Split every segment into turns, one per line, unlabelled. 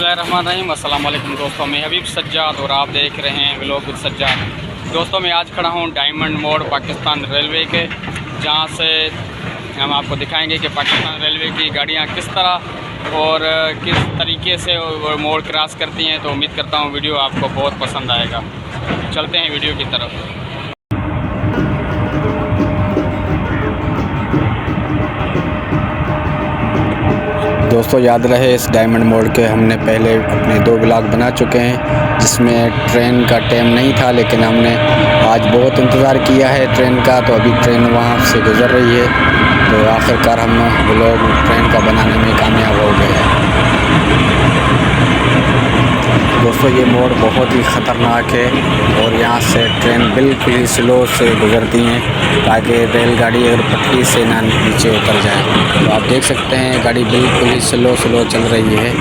बिस्मिल्लाहिर्रहमानिर्रहीम। अस्सलाम वालेकुम दोस्तों, मैं हबीब सज्जाद और आप देख रहे हैं व्लॉग विद सज्जाद। दोस्तों मैं आज खड़ा हूँ डायमंड मोड़ पाकिस्तान रेलवे के, जहाँ से हम आपको दिखाएंगे कि पाकिस्तान रेलवे की गाड़ियाँ किस तरह और किस तरीके से मोड़ क्रॉस करती हैं। तो उम्मीद करता हूँ वीडियो आपको बहुत पसंद आएगा। चलते हैं वीडियो की तरफ।
दोस्तों याद रहे, इस डायमंड मोड़ के हमने पहले अपने 2 ब्लॉग बना चुके हैं, जिसमें ट्रेन का टाइम नहीं था, लेकिन हमने आज बहुत इंतज़ार किया है ट्रेन का। तो अभी ट्रेन वहाँ से गुज़र रही है, तो आखिरकार हम ब्लॉग ट्रेन का बनाने में कामयाब हो गए हैं। दोस्तों ये मोड़ बहुत ही ख़तरनाक है और यहाँ से ट्रेन बिल्कुल ही स्लो से गुज़रती हैं, ताकि रेलगाड़ी अगर पटरी से ना नीचे उतर जाए। तो आप देख सकते हैं गाड़ी बिल्कुल ही स्लो चल रही है।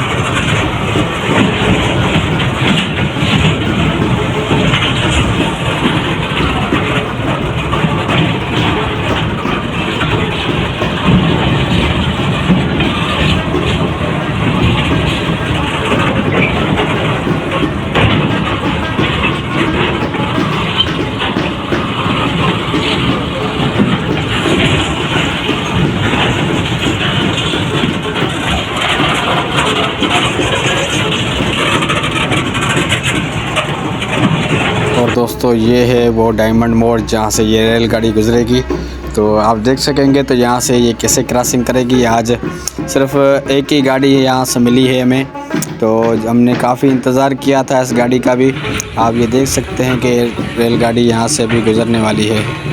और दोस्तों ये है वो डायमंड मोड़ जहाँ से ये रेलगाड़ी गुजरेगी। तो आप देख सकेंगे तो यहाँ से ये कैसे क्रॉसिंग करेगी। आज सिर्फ एक ही गाड़ी यहाँ से मिली है हमें, तो हमने काफ़ी इंतज़ार किया था इस गाड़ी का भी। आप ये देख सकते हैं कि रेलगाड़ी यहाँ से भी गुज़रने वाली है।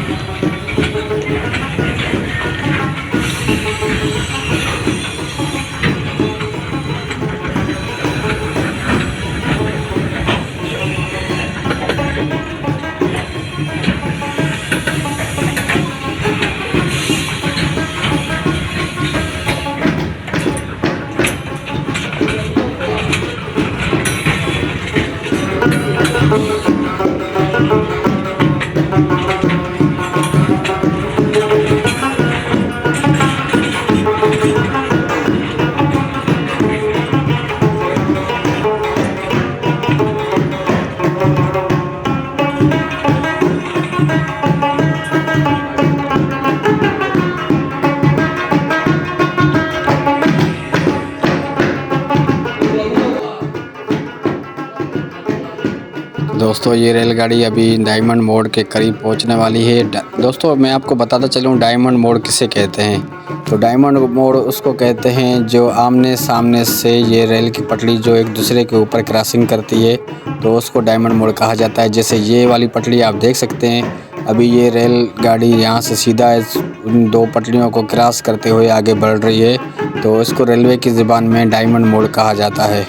दोस्तों ये रेलगाड़ी अभी डायमंड मोड़ के करीब पहुंचने वाली है। दोस्तों मैं आपको बताता चलूं डायमंड मोड़ किसे कहते हैं। तो डायमंड मोड़ उसको कहते हैं जो आमने सामने से ये रेल की पटरी जो एक दूसरे के ऊपर क्रॉसिंग करती है, तो उसको डायमंड मोड़ कहा जाता है। जैसे ये वाली पटरी आप देख सकते हैं, अभी ये रेलगाड़ी यहाँ से सीधा उन 2 पटरियों को क्रॉस करते हुए आगे बढ़ रही है, तो इसको रेलवे की ज़बान में डायमंड मोड़ कहा जाता है।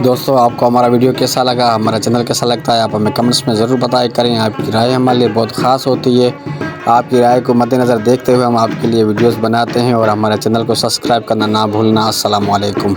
दोस्तों आपको हमारा वीडियो कैसा लगा, हमारा चैनल कैसा लगता है, आप हमें कमेंट्स में ज़रूर बताया करें। आपकी राय हमारे लिए बहुत ख़ास होती है। आपकी राय को मद्देनज़र देखते हुए हम आपके लिए वीडियोस बनाते हैं, और हमारे चैनल को सब्सक्राइब करना ना भूलना। अस्सलाम वालेकुम।